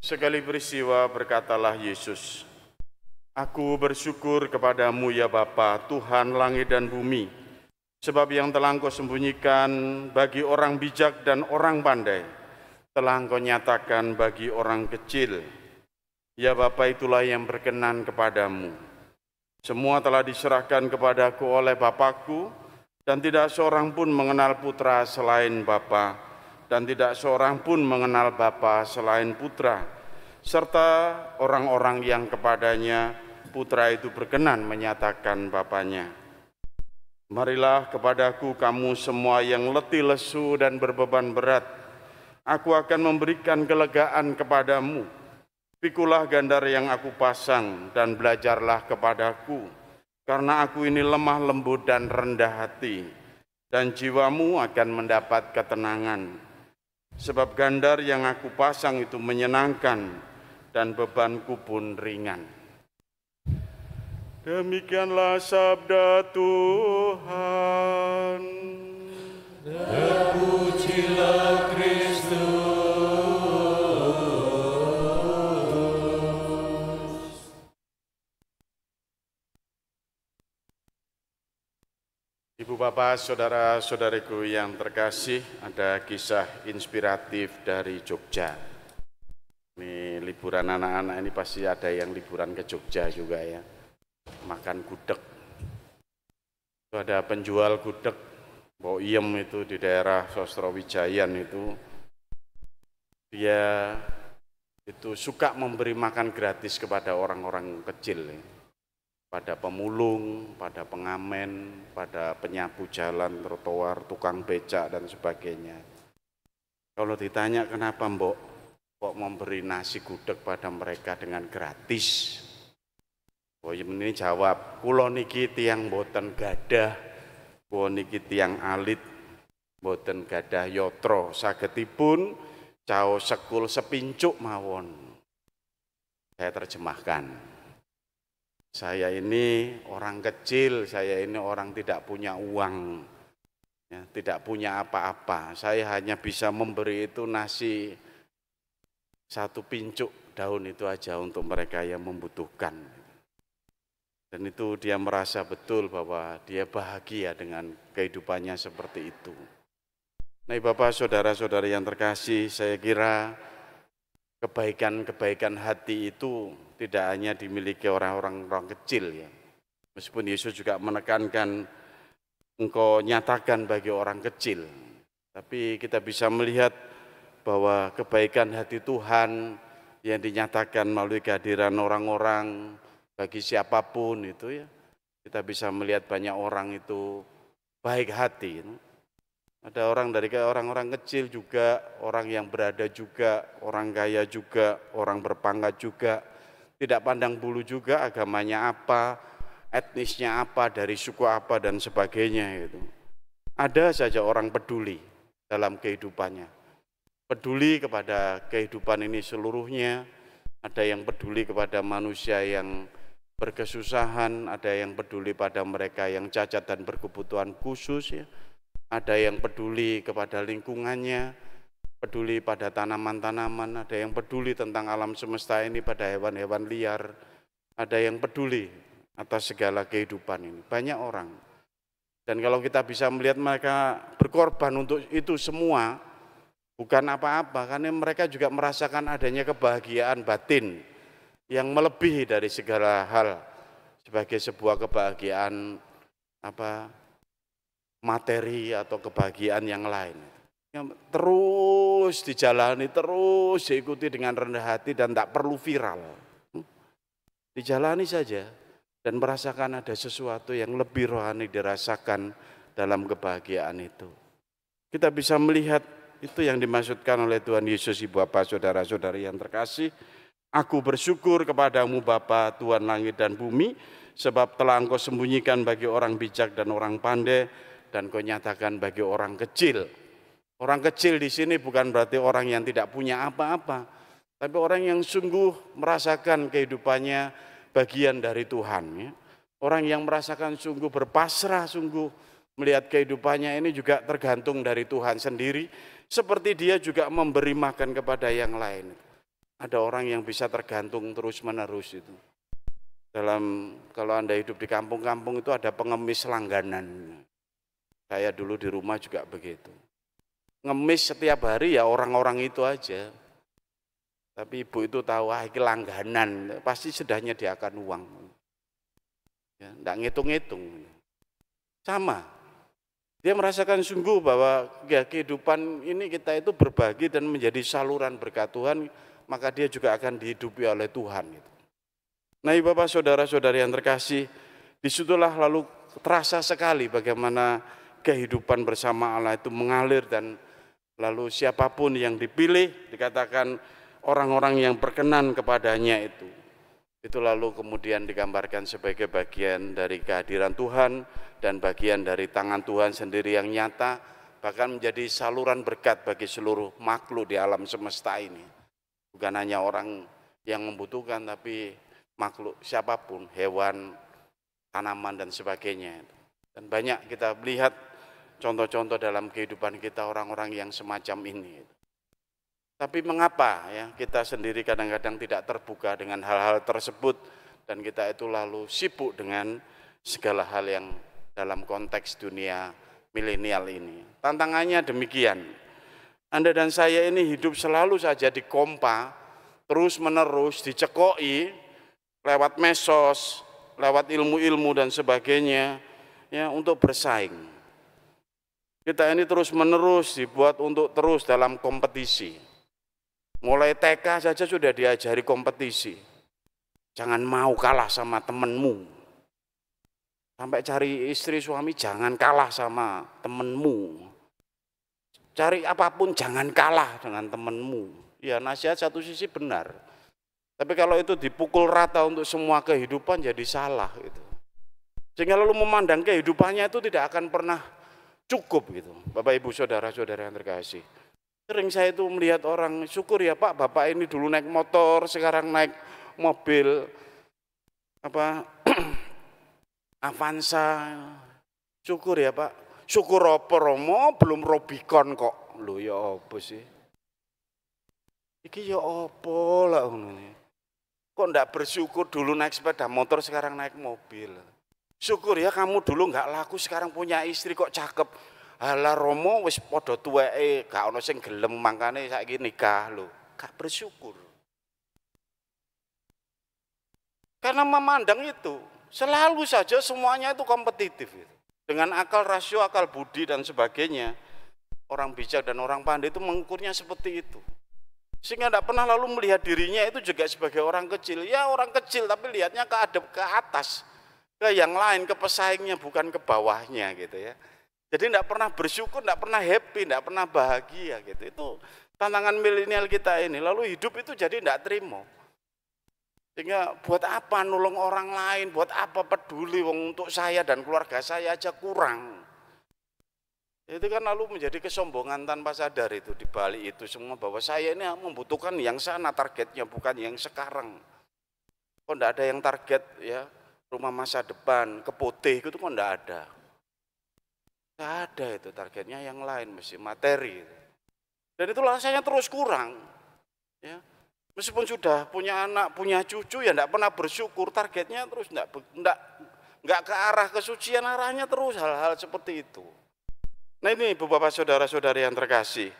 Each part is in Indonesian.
Sekali peristiwa berkatalah Yesus, "Aku bersyukur kepadamu ya Bapa, Tuhan langit dan bumi, sebab yang telah Engkau sembunyikan bagi orang bijak dan orang pandai, telah Engkau nyatakan bagi orang kecil. Ya Bapa, itulah yang berkenan kepadamu. Semua telah diserahkan kepadaku oleh Bapakku, dan tidak seorang pun mengenal Putra selain Bapa, dan tidak seorang pun mengenal Bapa selain Putra, serta orang-orang yang kepadanya Putra itu berkenan menyatakan Bapanya. Marilah kepadaku kamu semua yang letih lesu dan berbeban berat, aku akan memberikan kelegaan kepadamu. Pikulah gandar yang aku pasang dan belajarlah kepadaku, karena aku ini lemah lembut dan rendah hati, dan jiwamu akan mendapat ketenangan. Sebab gandar yang aku pasang itu menyenangkan, dan bebanku pun ringan." Demikianlah sabda Tuhan. Terpujilah Kristus. Ibu bapak, saudara-saudariku yang terkasih, ada kisah inspiratif dari Jogja. Ini liburan anak-anak ini pasti ada yang liburan ke Jogja juga ya. Makan gudeg. Itu ada penjual gudeg Boiem itu di daerah Sosrowijayan itu. Dia itu suka memberi makan gratis kepada orang-orang kecil ya. Pada pemulung, pada pengamen, pada penyapu jalan, trotoar, tukang becak dan sebagainya. Kalau ditanya kenapa Mbok kok memberi nasi gudeg pada mereka dengan gratis? Boyem ini jawab, "Kula niki tiyang boten gadah, kula niki tiyang alit, boten gadah yatra, sagetipun caos sekul sepincuk mawon." Saya terjemahkan. Saya ini orang kecil, saya ini orang tidak punya uang, ya, tidak punya apa-apa. Saya hanya bisa memberi itu nasi satu pincuk daun itu aja untuk mereka yang membutuhkan. Dan itu dia merasa betul bahwa dia bahagia dengan kehidupannya seperti itu. Nah, Bapak, saudara-saudari yang terkasih, saya kira kebaikan-kebaikan hati itu tidak hanya dimiliki orang-orang kecil ya. Meskipun Yesus juga menekankan engkau nyatakan bagi orang kecil. Tapi kita bisa melihat bahwa kebaikan hati Tuhan yang dinyatakan melalui kehadiran orang-orang bagi siapapun itu ya. Kita bisa melihat banyak orang itu baik hati. Ada orang dari orang-orang kecil juga, orang yang berada juga, orang kaya juga, orang berpangkat juga, tidak pandang bulu juga agamanya apa, etnisnya apa, dari suku apa dan sebagainya itu. Ada saja orang peduli dalam kehidupannya. Peduli kepada kehidupan ini seluruhnya, ada yang peduli kepada manusia yang berkesusahan, ada yang peduli pada mereka yang cacat dan berkebutuhan khusus ya. Ada yang peduli kepada lingkungannya, peduli pada tanaman-tanaman, ada yang peduli tentang alam semesta ini pada hewan-hewan liar, ada yang peduli atas segala kehidupan ini. Banyak orang. Dan kalau kita bisa melihat mereka berkorban untuk itu semua, bukan apa-apa, karena mereka juga merasakan adanya kebahagiaan batin yang melebihi dari segala hal sebagai sebuah kebahagiaan materi atau kebahagiaan yang lain. Yang terus dijalani, terus diikuti dengan rendah hati dan tak perlu viral. Dijalani saja dan merasakan ada sesuatu yang lebih rohani dirasakan dalam kebahagiaan itu. Kita bisa melihat itu yang dimaksudkan oleh Tuhan Yesus. Ibu bapak, saudara-saudari yang terkasih, "Aku bersyukur kepadamu Bapa, Tuhan langit dan bumi, sebab telah Engkau sembunyikan bagi orang bijak dan orang pandai, dan Kau nyatakan bagi orang kecil." Orang kecil di sini bukan berarti orang yang tidak punya apa-apa, tapi orang yang sungguh merasakan kehidupannya bagian dari Tuhan. Ya. Orang yang merasakan sungguh berpasrah, sungguh melihat kehidupannya ini juga tergantung dari Tuhan sendiri, seperti dia juga memberi makan kepada yang lain. Ada orang yang bisa tergantung terus-menerus itu. Kalau Anda hidup di kampung-kampung itu ada pengemis langganan. Saya dulu di rumah juga begitu. Ngemis setiap hari ya orang-orang itu aja. Tapi ibu itu tahu, ini langganan, pasti sudah nyediakan uang. Ya, enggak ngitung-ngitung. Sama. Dia merasakan sungguh bahwa ya, kehidupan ini kita itu berbagi dan menjadi saluran berkat Tuhan, maka dia juga akan dihidupi oleh Tuhan. Nah, Bapak, saudara-saudari yang terkasih, disitulah lalu terasa sekali bagaimana kehidupan bersama Allah itu mengalir, dan lalu siapapun yang dipilih, dikatakan orang-orang yang berkenan kepadanya itu lalu kemudian digambarkan sebagai bagian dari kehadiran Tuhan dan bagian dari tangan Tuhan sendiri yang nyata, bahkan menjadi saluran berkat bagi seluruh makhluk di alam semesta ini. Bukan hanya orang yang membutuhkan, tapi makhluk siapapun, hewan, tanaman dan sebagainya. Dan banyak kita melihat contoh-contoh dalam kehidupan kita orang-orang yang semacam ini. Tapi mengapa ya kita sendiri kadang-kadang tidak terbuka dengan hal-hal tersebut, dan kita itu lalu sibuk dengan segala hal yang dalam konteks dunia milenial ini. Tantangannya demikian. Anda dan saya ini hidup selalu saja dikompa, terus-menerus dicekoi lewat medsos, lewat ilmu-ilmu dan sebagainya, ya, untuk bersaing. Kita ini terus-menerus dibuat untuk terus dalam kompetisi. Mulai TK saja sudah diajari kompetisi. Jangan mau kalah sama temenmu. Sampai cari istri suami, jangan kalah sama temenmu. Cari apapun, jangan kalah dengan temenmu. Ya, nasihat satu sisi benar. Tapi kalau itu dipukul rata untuk semua kehidupan, jadi salah gitu. Sehingga lalu memandang kehidupannya itu tidak akan pernah cukup gitu. Bapak Ibu saudara-saudara yang terkasih. Sering saya itu melihat orang, syukur ya Pak, Bapak ini dulu naik motor, sekarang naik mobil Avanza. Syukur ya Pak. Syukur apa Romo, belum Robicon kok. Loh ya apa sih? Iki ya apa lah ngono. Kok enggak bersyukur dulu naik sepeda motor, sekarang naik mobil. Syukur ya kamu dulu enggak laku, sekarang punya istri kok cakep. Halah Romo wis padha tuweke, gak ono sing gelem, mangkane saiki nikah lho. Gak bersyukur. Karena memandang itu, selalu saja semuanya itu kompetitif. Dengan akal rasio, akal budi dan sebagainya, orang bijak dan orang pandai itu mengukurnya seperti itu. Sehingga tidak pernah lalu melihat dirinya itu juga sebagai orang kecil. Ya orang kecil, tapi lihatnya ke atas, ke yang lain, ke pesaingnya, bukan ke bawahnya gitu ya. Jadi tidak pernah bersyukur, tidak pernah happy, tidak pernah bahagia gitu. Itu tantangan milenial kita ini. Lalu hidup itu jadi tidak terima. Sehingga buat apa nolong orang lain, buat apa peduli, untuk saya dan keluarga saya aja kurang. Itu kan lalu menjadi kesombongan tanpa sadar itu, di balik itu semua, bahwa saya ini membutuhkan yang sana targetnya, bukan yang sekarang. Kok tidak ada yang target ya, rumah masa depan, keputih itu kok tidak ada. Tidak ada itu, targetnya yang lain, mesti materi. Dan itu rasanya terus kurang. Ya. Meskipun sudah punya anak, punya cucu, ya tidak pernah bersyukur, targetnya terus tidak ke arah kesucian, arahnya terus hal-hal seperti itu. Nah ini Bapak saudara-saudari yang terkasih,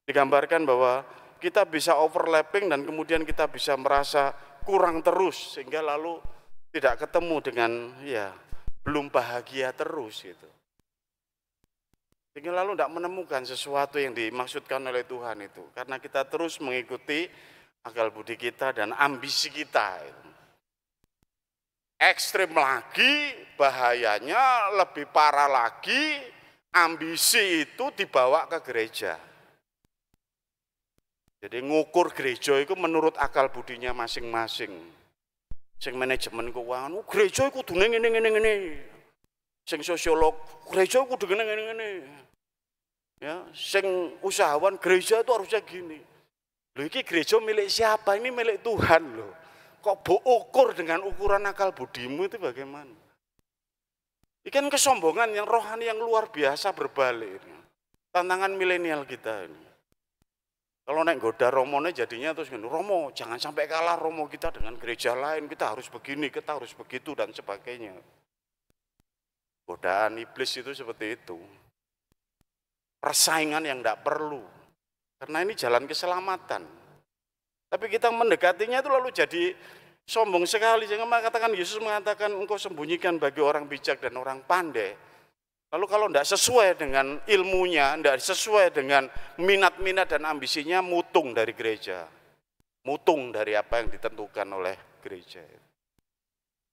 digambarkan bahwa kita bisa overlapping dan kemudian kita bisa merasa kurang terus, sehingga lalu tidak ketemu dengan ya belum bahagia terus gitu. Sehingga lalu tidak menemukan sesuatu yang dimaksudkan oleh Tuhan itu. Karena kita terus mengikuti akal budi kita dan ambisi kita. Ekstrim lagi, bahayanya lebih parah lagi, ambisi itu dibawa ke gereja. Jadi ngukur gereja itu menurut akal budinya masing-masing. Sing manajemen keuangan, gereja itu kudu ngene. Sing sosiolog, gereja kudu ngene. Ya, sing usahawan, gereja itu harusnya gini. Loh, ini gereja milik siapa? Ini milik Tuhan loh. Kok ukur dengan ukuran akal budimu itu bagaimana? Ini kan kesombongan yang rohani yang luar biasa berbalik. Tantangan milenial kita ini. Kalau naik goda Romone jadinya terus gini, Romo jangan sampai kalah Romo kita dengan gereja lain, kita harus begini, kita harus begitu dan sebagainya. Godaan iblis itu seperti itu. Persaingan yang tidak perlu. Karena ini jalan keselamatan. Tapi kita mendekatinya itu lalu jadi sombong sekali. Jangan mengatakan Yesus mengatakan engkau sembunyikan bagi orang bijak dan orang pandai. Lalu kalau tidak sesuai dengan ilmunya, tidak sesuai dengan minat-minat dan ambisinya, mutung dari gereja. Mutung dari apa yang ditentukan oleh gereja.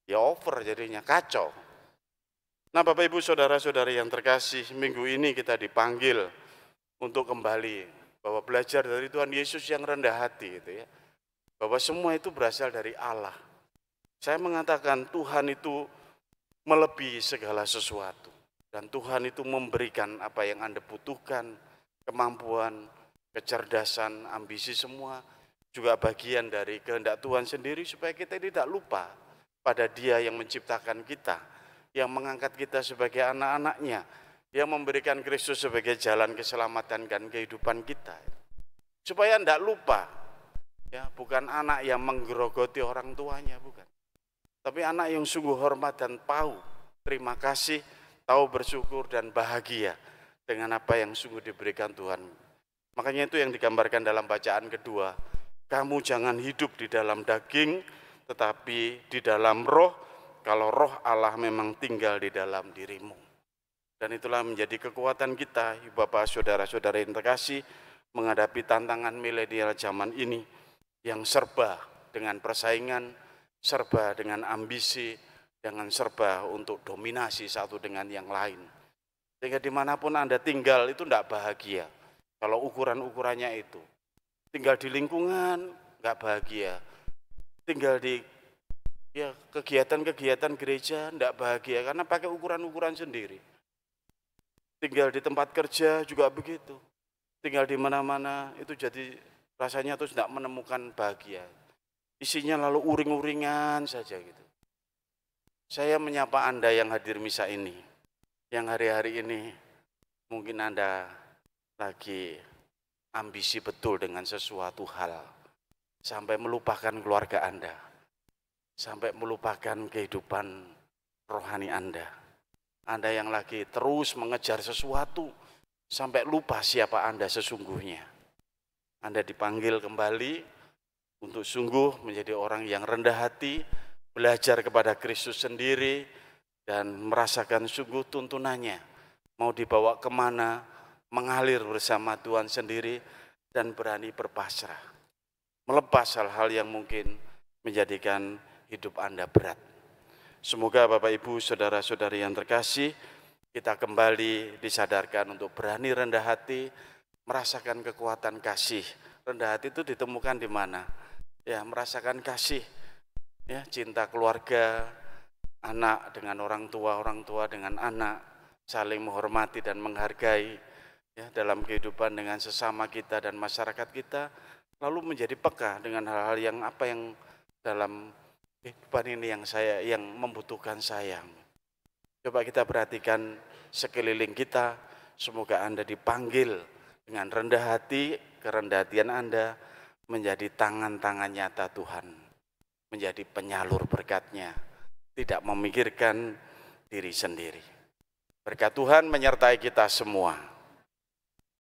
Ya over jadinya, kacau. Nah Bapak Ibu Saudara-saudari yang terkasih, minggu ini kita dipanggil untuk kembali bahwa belajar dari Tuhan Yesus yang rendah hati gitu ya. Bahwa semua itu berasal dari Allah. Saya mengatakan Tuhan itu melebihi segala sesuatu. Dan Tuhan itu memberikan apa yang Anda butuhkan, kemampuan, kecerdasan, ambisi semua, juga bagian dari kehendak Tuhan sendiri supaya kita tidak lupa pada Dia yang menciptakan kita, yang mengangkat kita sebagai anak-anaknya, yang memberikan Kristus sebagai jalan keselamatan dan kehidupan kita. Supaya tidak lupa, ya, bukan anak yang menggerogoti orang tuanya, bukan. Tapi anak yang sungguh hormat dan tahu terima kasih, tahu bersyukur dan bahagia dengan apa yang sungguh diberikan Tuhan. Makanya itu yang digambarkan dalam bacaan kedua. Kamu jangan hidup di dalam daging, tetapi di dalam roh, kalau roh Allah memang tinggal di dalam dirimu. Dan itulah menjadi kekuatan kita, Bapak, Saudara-saudara yang terkasih, menghadapi tantangan milenial zaman ini, yang serba dengan persaingan, serba dengan ambisi, dengan serba untuk dominasi satu dengan yang lain. Sehingga dimanapun Anda tinggal itu tidak bahagia. Kalau ukuran-ukurannya itu. Tinggal di lingkungan, nggak bahagia. Tinggal di kegiatan-kegiatan gereja, tidak bahagia. Karena pakai ukuran-ukuran sendiri. Tinggal di tempat kerja juga begitu. Tinggal di mana-mana itu jadi rasanya terus tidak menemukan bahagia. Isinya lalu uring-uringan saja gitu. Saya menyapa Anda yang hadir misa ini, yang hari-hari ini mungkin Anda lagi ambisi betul dengan sesuatu hal, sampai melupakan keluarga Anda, sampai melupakan kehidupan rohani Anda. Anda yang lagi terus mengejar sesuatu, sampai lupa siapa Anda sesungguhnya. Anda dipanggil kembali untuk sungguh menjadi orang yang rendah hati, belajar kepada Kristus sendiri, dan merasakan sungguh tuntunannya. Mau dibawa kemana, mengalir bersama Tuhan sendiri, dan berani berpasrah. Melepas hal-hal yang mungkin menjadikan hidup Anda berat. Semoga Bapak Ibu Saudara-saudari yang terkasih, kita kembali disadarkan untuk berani rendah hati, merasakan kekuatan kasih. Rendah hati itu ditemukan di mana? Ya, merasakan kasih. Ya, cinta keluarga, anak dengan orang tua dengan anak, saling menghormati dan menghargai ya, dalam kehidupan dengan sesama kita dan masyarakat kita, lalu menjadi peka dengan hal-hal yang apa yang dalam kehidupan ini yang membutuhkan sayang. Coba kita perhatikan sekeliling kita, semoga Anda dipanggil dengan rendah hati, kerendahan hatian Anda menjadi tangan-tangan nyata Tuhan. Menjadi penyalur berkat-Nya, tidak memikirkan diri sendiri. Berkat Tuhan menyertai kita semua.